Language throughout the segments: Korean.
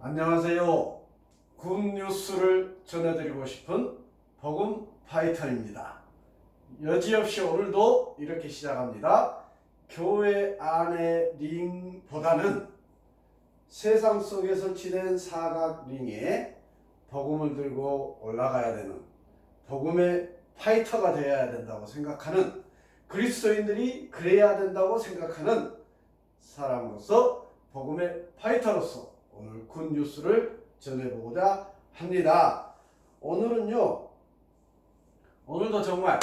안녕하세요. 굿뉴스를 전해드리고 싶은 복음 파이터입니다. 여지없이 오늘도 이렇게 시작합니다. 교회 안의 링보다는 세상 속에 설치된 사각 링에 복음을 들고 올라가야 되는 복음의 파이터가 되어야 된다고 생각하는 그리스도인들이 그래야 된다고 생각하는 사람으로서 복음의 파이터로서 오늘 굿뉴스를 전해보고자 합니다. 오늘도 정말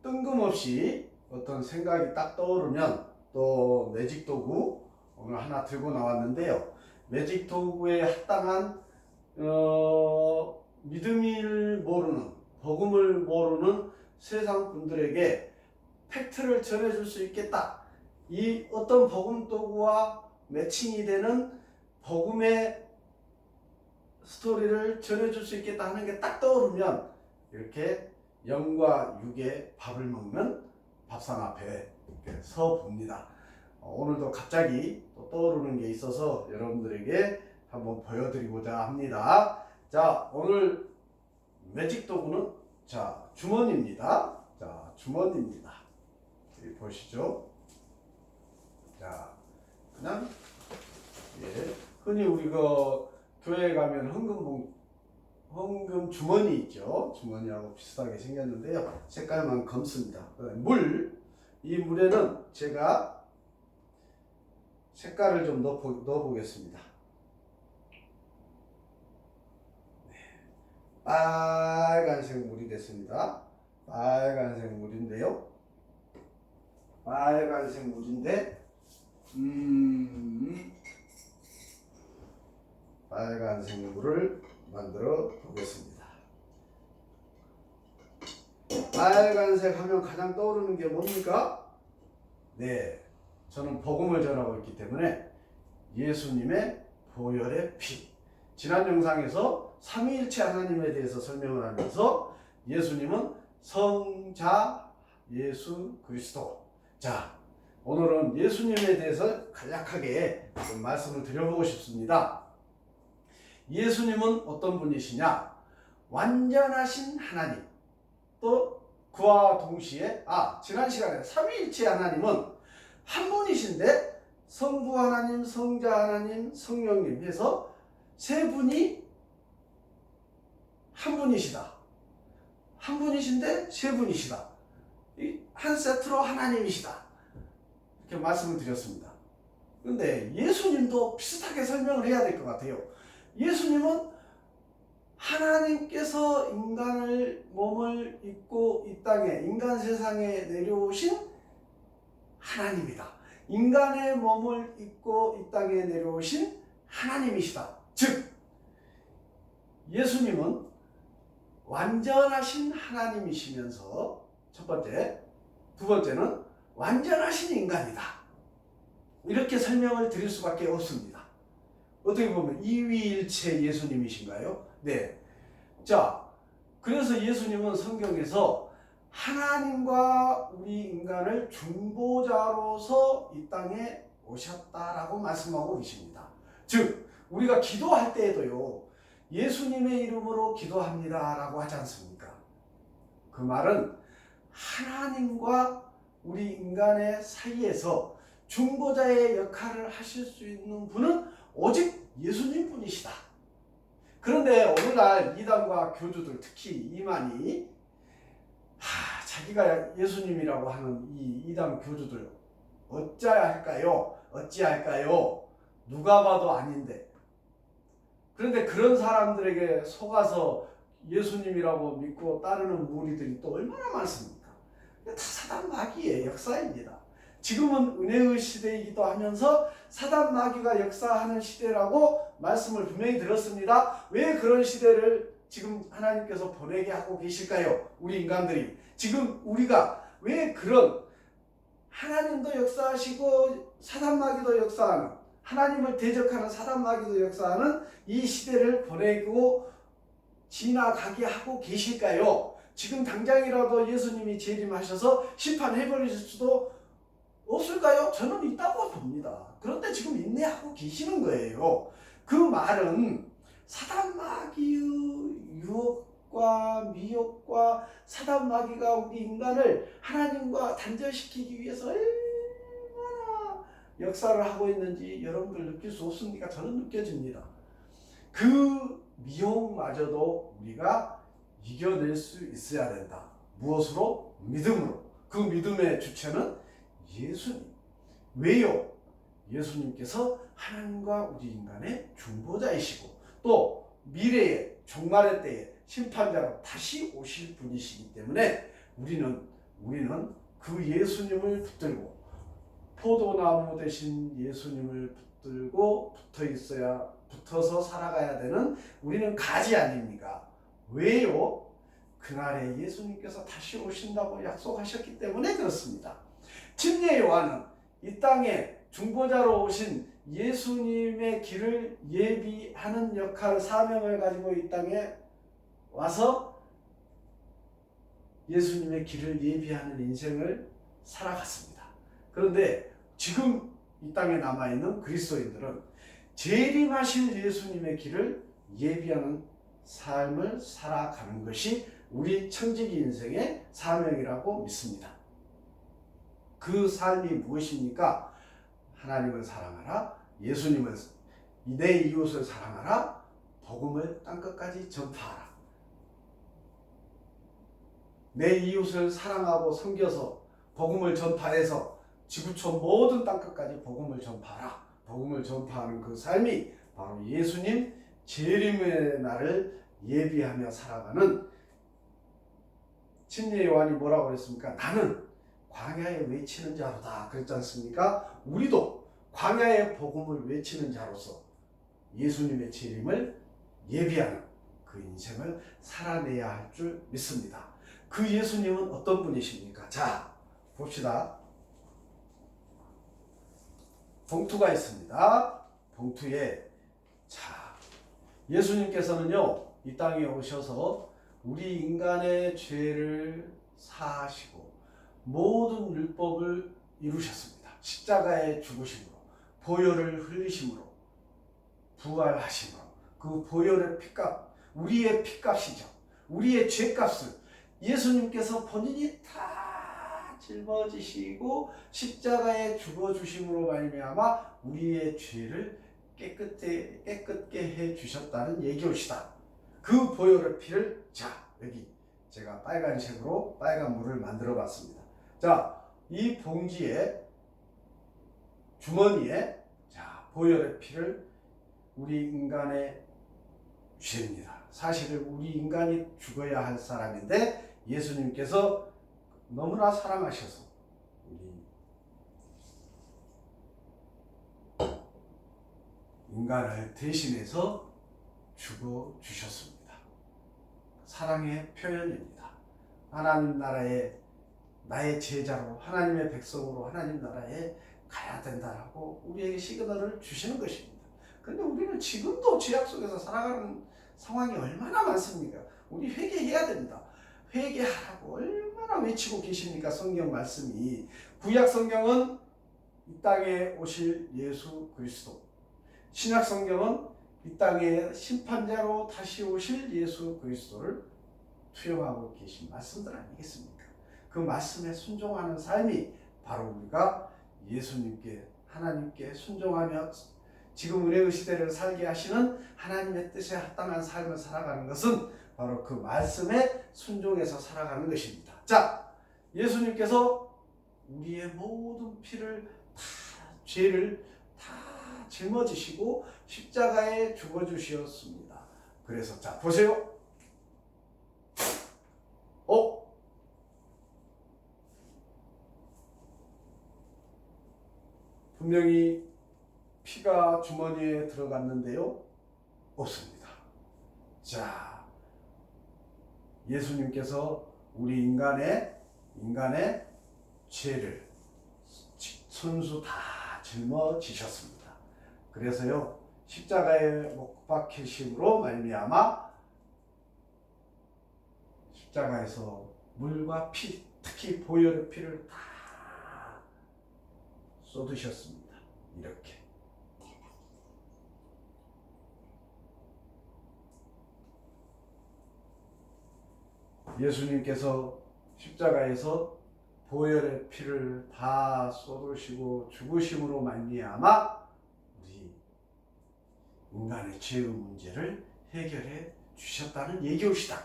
뜬금없이 어떤 생각이 딱 떠오르면 또 매직 도구 오늘 하나 들고 나왔는데요. 매직 도구에 합당한 믿음을 모르는 복음을 모르는 세상 분들에게 팩트를 전해줄 수 있겠다. 이 어떤 복음 도구와 매칭이 되는 복음의 스토리를 전해줄 수 있겠다 하는 게 딱 떠오르면 이렇게 영과 육의 밥을 먹는 밥상 앞에 이렇게 서 봅니다. 오늘도 갑자기 또 떠오르는 게 있어서 여러분들에게 한번 보여드리고자 합니다. 자, 오늘 매직 도구는 주머니입니다. 자, 주머니입니다. 여기 보시죠. 자, 그냥 흔히 우리가 교회에 가면 헌금 주머니 있죠. 주머니하고 비슷하게 생겼는데요. 색깔만 검습니다. 이 물에는 제가 색깔을 좀 넣어보겠습니다. 빨간색 물이 됐습니다. 빨간색 물인데요. 빨간색 물인데 빨간색 물을 만들어 보겠습니다. 빨간색 하면 가장 떠오르는 게 뭡니까? 네, 저는 복음을 전하고 있기 때문에 예수님의 보혈의 피. 지난 영상에서 삼위일체 하나님에 대해서 설명을 하면서 예수님은 성자 예수 그리스도. 자, 오늘은 예수님에 대해서 간략하게 좀 말씀을 드려보고 싶습니다. 예수님은 어떤 분이시냐? 완전하신 하나님. 또 그와 동시에 지난 시간에 삼위일체 하나님은 한 분이신데 성부 하나님, 성자 하나님, 성령님 해서 세 분이 한 분이시다. 한 분이신데 세 분이시다. 한 세트로 하나님이시다. 이렇게 말씀을 드렸습니다. 그런데 예수님도 비슷하게 설명을 해야 될 것 같아요. 예수님은 하나님께서 인간을 몸을 입고 이 땅에 인간 세상에 내려오신 하나님이다. 인간의 몸을 입고 이 땅에 내려오신 하나님이시다. 즉 예수님은 완전하신 하나님이시면서 첫 번째, 두 번째는 완전하신 인간이다. 이렇게 설명을 드릴 수밖에 없습니다. 어떻게 보면 이위일체 예수님이신가요? 네. 자, 그래서 예수님은 성경에서 하나님과 우리 인간을 중보자로서 이 땅에 오셨다라고 말씀하고 계십니다. 즉, 우리가 기도할 때에도요, 예수님의 이름으로 기도합니다 라고 하지 않습니까? 그 말은 하나님과 우리 인간의 사이에서 중보자의 역할을 하실 수 있는 분은 오직 예수님 분이시다. 그런데 오늘날 이단과 교주들, 특히 이만희, 자기가 예수님이라고 하는 이 이단 교주들 어찌할까요? 누가 봐도 아닌데. 그런데 그런 사람들에게 속아서 예수님이라고 믿고 따르는 무리들이 또 얼마나 많습니까? 다 사단 마귀의 역사입니다. 지금은 은혜의 시대이기도 하면서 사단 마귀가 역사하는 시대라고 말씀을 분명히 들었습니다. 왜 그런 시대를 지금 하나님께서 보내게 하고 계실까요? 우리 인간들이. 지금 우리가 왜 그런 하나님도 역사하시고 사단 마귀도 역사하는, 하나님을 대적하는 사단 마귀도 역사하는 이 시대를 보내고 지나가게 하고 계실까요? 지금 당장이라도 예수님이 재림하셔서 심판해버릴 수도 없을까요? 저는 있다고 봅니다. 그런데 지금 인내하고 계시는 거예요. 그 말은 사단 마귀의 유혹과 미혹과 사단 마귀가 우리 인간을 하나님과 단절시키기 위해서 얼마나 역사를 하고 있는지 여러분들 느낄 수 없습니까? 저는 느껴집니다. 그 미혹마저도 우리가 이겨낼 수 있어야 된다. 무엇으로? 믿음으로. 그 믿음의 주체는 예수님. 왜요? 예수님께서 하나님과 우리 인간의 중보자이시고 또 미래의 종말의 때에 심판자로 다시 오실 분이시기 때문에 우리는 그 예수님을 붙들고 포도나무 대신 예수님을 붙들고 붙어서 살아가야 되는 우리는 가지 아닙니까? 왜요? 그날에 예수님께서 다시 오신다고 약속하셨기 때문에 그렇습니다. 침례 요한은 이 땅에 중보자로 오신 예수님의 길을 예비하는 역할, 사명을 가지고 이 땅에 와서 예수님의 길을 예비하는 인생을 살아갔습니다. 그런데 지금 이 땅에 남아있는 그리스도인들은 재림하실 예수님의 길을 예비하는 삶을 살아가는 것이 우리 청지기 인생의 사명이라고 믿습니다. 그 삶이 무엇입니까? 하나님을 사랑하라, 예수님을, 내 이웃을 사랑하라, 복음을 땅끝까지 전파하라. 내 이웃을 사랑하고 섬겨서 복음을 전파해서 지구촌 모든 땅끝까지 복음을 전파하라. 복음을 전파하는 그 삶이 바로 예수님 재림의 날을 예비하며 살아가는, 침례 요한이 뭐라고 그랬습니까? 나는 광야에 외치는 자로다 그랬지 않습니까? 우리도 광야의 복음을 외치는 자로서 예수님의 재림을 예비하는 그 인생을 살아내야 할 줄 믿습니다. 그 예수님은 어떤 분이십니까? 자, 봅시다. 봉투가 있습니다. 봉투에, 자, 예수님께서는요, 이 땅에 오셔서 우리 인간의 죄를 사하시고 모든 율법을 이루셨습니다. 십자가의 죽으심으로, 보혈을 흘리심으로, 부활하심으로, 그 보혈의 피값, 우리의 피값이죠. 우리의 죄값을 예수님께서 본인이 다 짊어지시고 십자가에 죽어주심으로 말미암아 우리의 죄를 깨끗게 해주셨다는 얘기입니다. 그 보혈의 피를, 자, 여기 제가 빨간색으로 빨간 물을 만들어 봤습니다. 자, 이 봉지에, 주머니에, 자, 보혈의 피를, 우리 인간의 죄입니다. 사실은 우리 인간이 죽어야 할 사람인데 예수님께서 너무나 사랑하셔서 우리 인간을 대신해서 죽어주셨습니다. 사랑의 표현입니다. 하나님 나라에 나의 제자로, 하나님의 백성으로 하나님 나라에 가야 된다라고 우리에게 시그널을 주시는 것입니다. 그런데 우리는 지금도 죄악 속에서 살아가는 상황이 얼마나 많습니까? 우리 회개해야 됩니다. 회개하라고 얼마나 외치고 계십니까? 성경 말씀이. 구약 성경은 이 땅에 오실 예수 그리스도, 신약 성경은 이 땅에 심판자로 다시 오실 예수 그리스도를 투영하고 계신 말씀들 아니겠습니까? 그 말씀에 순종하는 삶이 바로 우리가 예수님께, 하나님께 순종하며 지금 은혜의 시대를 살게 하시는 하나님의 뜻에 합당한 삶을 살아가는 것은 바로 그 말씀에 순종해서 살아가는 것입니다. 자, 예수님께서 우리의 모든 피를 다, 죄를 다 짊어지시고 십자가에 죽어주셨습니다. 그래서 자, 보세요. 분명히 피가 주머니에 들어갔는데요, 없습니다. 자, 예수님께서 우리 인간의 죄를 손수 다 짊어지셨습니다. 그래서요, 십자가에 못 박히심으로 말미암아 십자가에서 물과 피, 특히 보혈의 피를 다 쏟으셨습니다. 이렇게. 예수님께서 십자가에서 보혈의 피를 다 쏟으시고 죽으심으로 말미암아 우리 인간의 죄의 문제를 해결해 주셨다는 얘기옵시다.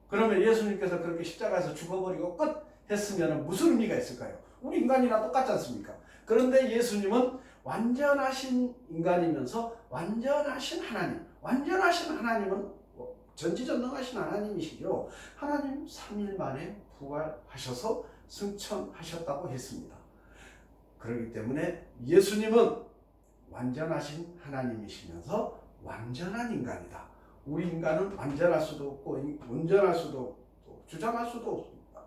그러면 예수님께서 그렇게 십자가에서 죽어버리고 끝 했으면 무슨 의미가 있을까요? 우리 인간이랑 똑같지 않습니까? 그런데 예수님은 완전하신 인간이면서 완전하신 하나님, 완전하신 하나님은 전지전능하신 하나님이시죠. 하나님 3일 만에 부활하셔서 승천하셨다고 했습니다. 그렇기 때문에 예수님은 완전하신 하나님이시면서 완전한 인간이다. 우리 인간은 완전할 수도 없고 온전할 수도 없고 주장할 수도 없습니다.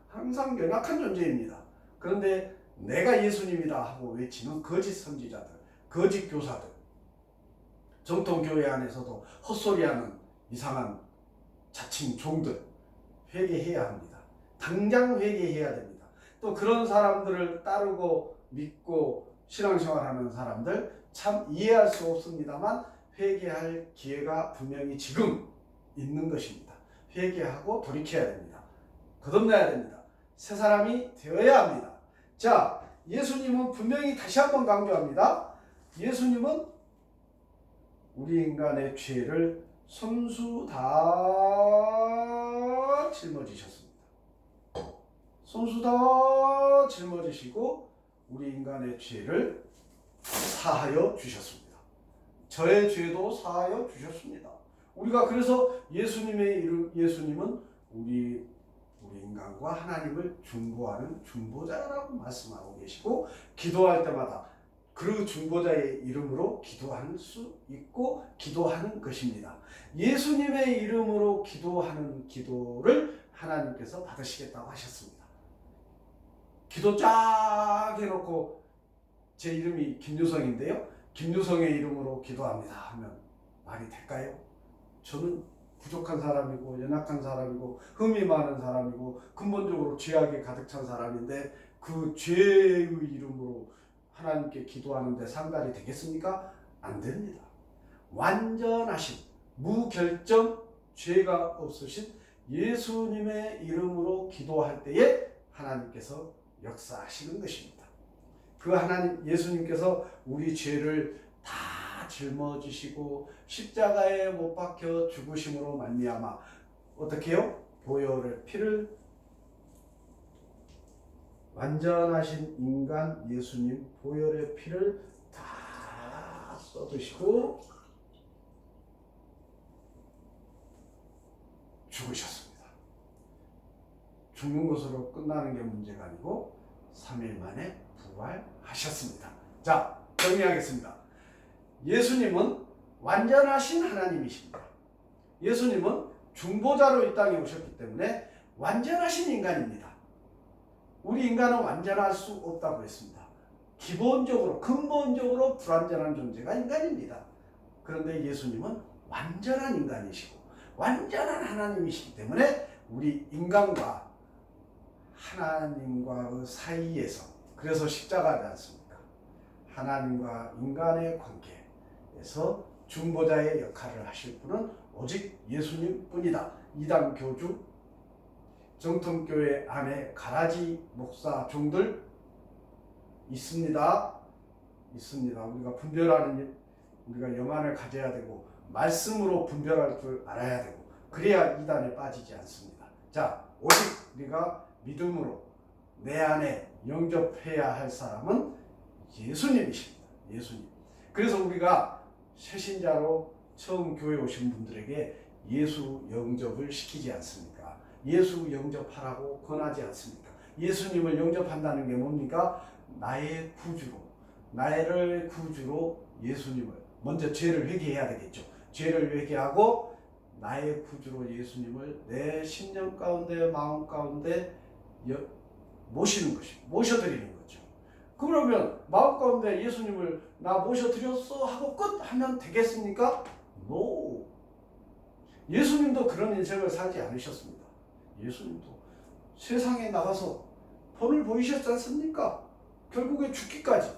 항상 연약한 존재입니다. 그런데 내가 예수님이다 하고 외치는 거짓 선지자들, 거짓 교사들, 정통교회 안에서도 헛소리하는 이상한 자칭 종들 회개해야 합니다. 당장 회개해야 됩니다. 또 그런 사람들을 따르고 믿고 신앙생활하는 사람들 참 이해할 수 없습니다만 회개할 기회가 분명히 지금 있는 것입니다. 회개하고 돌이켜야 됩니다. 거듭나야 됩니다. 새 사람이 되어야 합니다. 자, 예수님은 분명히 다시 한번 강조합니다. 예수님은 우리 인간의 죄를 손수 다 짊어지셨습니다. 손수 다 짊어지시고 우리 인간의 죄를 사하여 주셨습니다. 저의 죄도 사하여 주셨습니다. 우리가 그래서 예수님은 우리 인간과 하나님을 중보하는 중보자라고 말씀하고 계시고 기도할 때마다 그 중보자의 이름으로 기도할 수 있고 기도하는 것입니다. 예수님의 이름으로 기도하는 기도를 하나님께서 받으시겠다고 하셨습니다. 기도 쫙 해놓고 제 이름이 김유성인데요. 김유성의 이름으로 기도합니다 하면 말이 될까요? 저는 부족한 사람이고 연약한 사람이고 흠이 많은 사람이고 근본적으로 죄악에 가득 찬 사람인데 그 죄의 이름으로 하나님께 기도하는데 상달이 되겠습니까? 안 됩니다. 완전하신 무결점 죄가 없으신 예수님의 이름으로 기도할 때에 하나님께서 역사하시는 것입니다. 그 하나님 예수님께서 우리 죄를 다 짊어지시고 십자가에 못 박혀 죽으심으로 말미암아 어떻게 해요? 보혈의 피를 완전하신 인간 예수님 보혈의 피를 다 쏟으시고 죽으셨습니다. 죽는 것으로 끝나는 게 문제가 아니고 3일 만에 부활하셨습니다. 자, 정리하겠습니다. 예수님은 완전하신 하나님이십니다. 예수님은 중보자로 이 땅에 오셨기 때문에 완전하신 인간입니다. 우리 인간은 완전할 수 없다고 했습니다. 기본적으로 근본적으로 불완전한 존재가 인간입니다. 그런데 예수님은 완전한 인간이시고 완전한 하나님이시기 때문에 우리 인간과 하나님과 그 사이에서 그래서 십자가지 않습니까? 하나님과 인간의 관계에서 중보자의 역할을 하실 분은 오직 예수님 뿐이다. 이단 교주 정통교회 안에 가라지 목사 종들 있습니다. 우리가 분별하는 우리가 영안을 가져야 되고 말씀으로 분별할 줄 알아야 되고 그래야 이단에 빠지지 않습니다. 자, 오직 우리가 믿음으로 내 안에 영접해야 할 사람은 예수님이십니다. 예수님. 그래서 우리가 새신자로 처음 교회 오신 분들에게 예수 영접을 시키지 않습니까? 예수 영접하라고 권하지 않습니까? 예수님을 영접한다는 게 뭡니까? 나의 구주로, 나를 구주로 예수님을 먼저 죄를 회개해야 되겠죠. 죄를 회개하고 나의 구주로 예수님을 내 심령 가운데 마음 가운데 모시는 것이 모셔드리는 거죠. 그러면 마음 가운데 예수님을 나 모셔드렸어 하고 끝 하면 되겠습니까? No. 예수님도 그런 인생을 살지 않으셨습니다. 예수님도 세상에 나가서 본을 보이셨지 않습니까? 결국에 죽기까지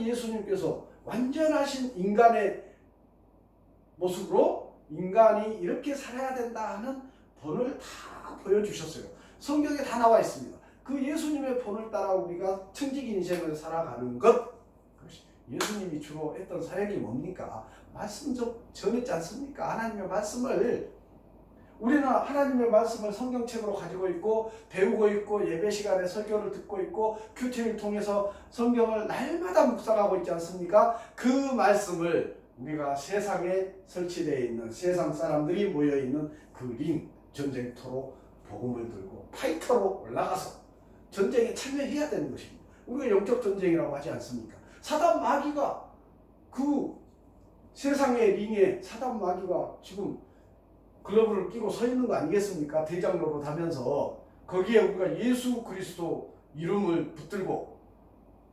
예수님께서 완전하신 인간의 모습으로 인간이 이렇게 살아야 된다 하는 본을 다 보여주셨어요. 성경에 다 나와 있습니다. 그 예수님의 본을 따라 우리가 청직 인생을 살아가는 것, 예수님이 주로 했던 사역이 뭡니까? 말씀 좀 전했지 않습니까? 하나님의 말씀을, 우리는 하나님의 말씀을 성경책으로 가지고 있고 배우고 있고 예배 시간에 설교를 듣고 있고 큐티를 통해서 성경을 날마다 묵상하고 있지 않습니까? 그 말씀을 우리가 세상에 설치되어 있는, 세상 사람들이 모여있는 그 링, 전쟁터로 복음을 들고 파이터로 올라가서 전쟁에 참여해야 되는 것입니다. 우리가 영적 전쟁이라고 하지 않습니까? 사단 마귀가, 그 세상의 링에 사단 마귀가 지금 글러브를 끼고 서 있는 거 아니겠습니까? 대장로로 다면서 거기에 우리가 예수 그리스도 이름을 붙들고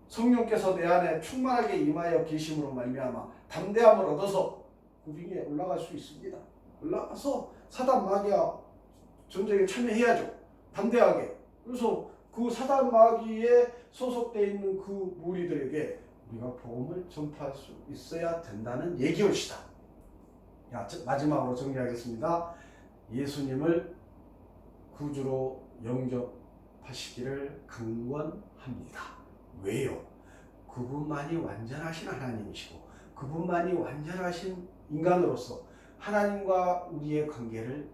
성령께서 내 안에 충만하게 임하여 계심으로 말미암아 담대함을 얻어서 그 링에 올라갈 수 있습니다. 올라가서 사단 마귀와 전쟁에 참여해야죠. 담대하게. 그래서 그 사단 마귀에 소속되어 있는 그 무리들에게 우리가 복음을 전파할 수 있어야 된다는 얘기였시다. 마지막으로 정리하겠습니다. 예수님을 구주로 영접하시기를 강권합니다. 왜요? 그분만이 완전하신 하나님이시고 그분만이 완전하신 인간으로서 하나님과 우리의 관계를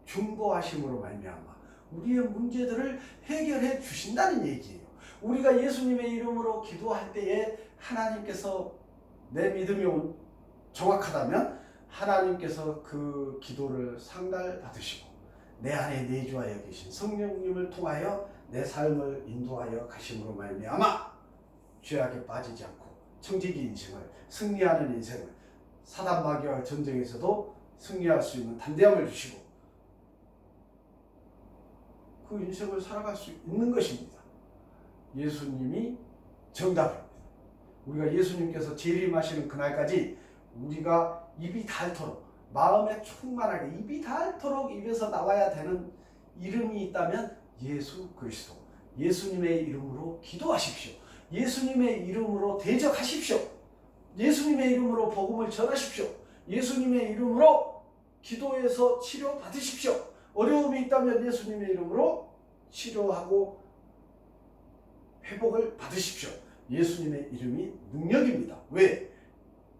중보하심으로 말미암아 우리의 문제들을 해결해 주신다는 얘기예요. 우리가 예수님의 이름으로 기도할 때에 하나님께서, 내 믿음이 정확하다면 하나님께서 그 기도를 상달받으시고 내 안에 내주하여 계신 성령님을 통하여 내 삶을 인도하여 가심으로 말미암아 죄악에 빠지지 않고 청지기 인생을, 승리하는 인생을, 사단 마귀와 전쟁에서도 승리할 수 있는 담대함을 주시고 그 인생을 살아갈 수 있는 것입니다. 예수님이 정답입니다. 우리가 예수님께서 재림하시는 그날까지 우리가 입이 닳도록, 마음에 충만하게 입이 닳도록 입에서 나와야 되는 이름이 있다면 예수 그리스도, 예수님의 이름으로 기도하십시오. 예수님의 이름으로 대적하십시오. 예수님의 이름으로 복음을 전하십시오. 예수님의 이름으로 기도해서 치료 받으십시오. 어려움이 있다면 예수님의 이름으로 치료하고 회복을 받으십시오. 예수님의 이름이 능력입니다. 왜?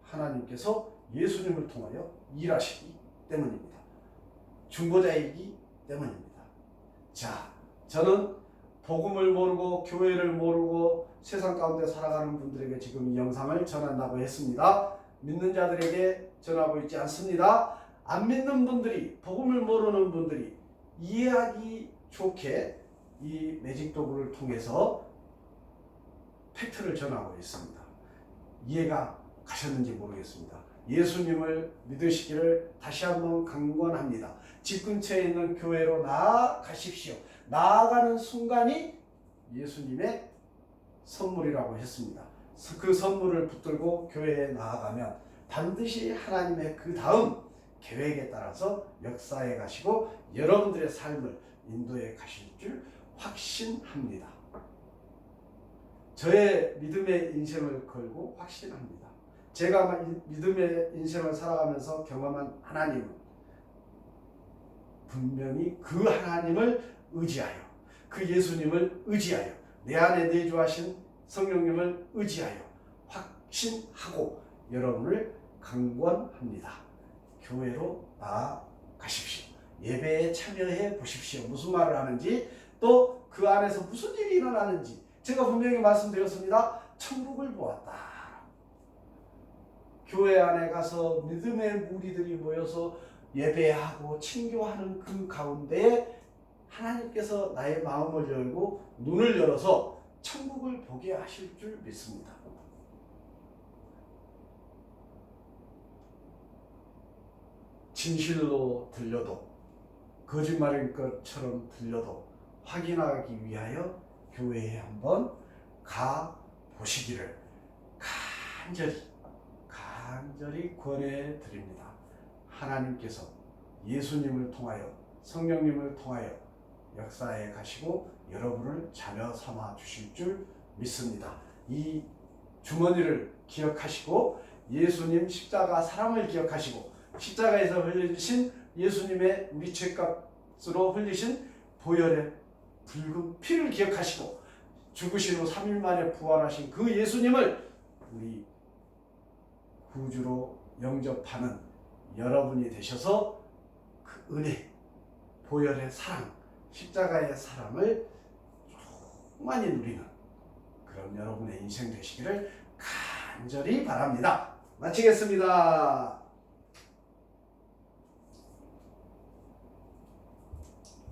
하나님께서 예수님을 통하여 일하시기 때문입니다. 중보자이기 때문입니다. 자, 저는 복음을 모르고 교회를 모르고 세상 가운데 살아가는 분들에게 지금 이 영상을 전한다고 했습니다. 믿는 자들에게 전하고 있지 않습니다. 안 믿는 분들이, 복음을 모르는 분들이 이해하기 좋게 이 매직 도구를 통해서 팩트를 전하고 있습니다. 이해가 가셨는지 모르겠습니다. 예수님을 믿으시기를 다시 한번 강권합니다. 집 근처에 있는 교회로 나아가십시오. 나아가는 순간이 예수님의 선물이라고 했습니다. 그 선물을 붙들고 교회에 나아가면 반드시 하나님의 그 다음 계획에 따라서 역사에 가시고 여러분들의 삶을 인도해 가실 줄 확신합니다. 저의 믿음의 인생을 걸고 확신합니다. 제가 믿음의 인생을 살아가면서 경험한 하나님은 분명히 그 하나님을 의지하여, 그 예수님을 의지하여, 내 안에 내주하신 성령님을 의지하여 확신하고 여러분을 강권합니다. 교회로 나아가십시오. 예배에 참여해 보십시오. 무슨 말을 하는지, 또 그 안에서 무슨 일이 일어나는지 제가 분명히 말씀드렸습니다. 천국을 보았다. 교회 안에 가서 믿음의 무리들이 모여서 예배하고 친교하는 그 가운데 하나님께서 나의 마음을 열고 눈을 열어서 천국을 보게 하실 줄 믿습니다. 진실로 들려도 거짓말인 것처럼 들려도 확인하기 위하여 교회에 한번 가 보시기를 간절히 권해 드립니다. 하나님께서 예수님을 통하여, 성령님을 통하여 역사에 가시고 여러분을 자녀 삼아 주실 줄 믿습니다. 이 주머니를 기억하시고 예수님 십자가 사랑을 기억하시고 십자가에서 흘리신 예수님의 우리 죄값으로 흘리신 보혈의 붉은 피를 기억하시고 죽으신 후 3일 만에 부활하신 그 예수님을 우리 구주로 영접하는 여러분이 되셔서 그 은혜, 보혈의 사랑, 십자가의 사랑을 충만히 누리는 그런 여러분의 인생 되시기를 간절히 바랍니다. 마치겠습니다.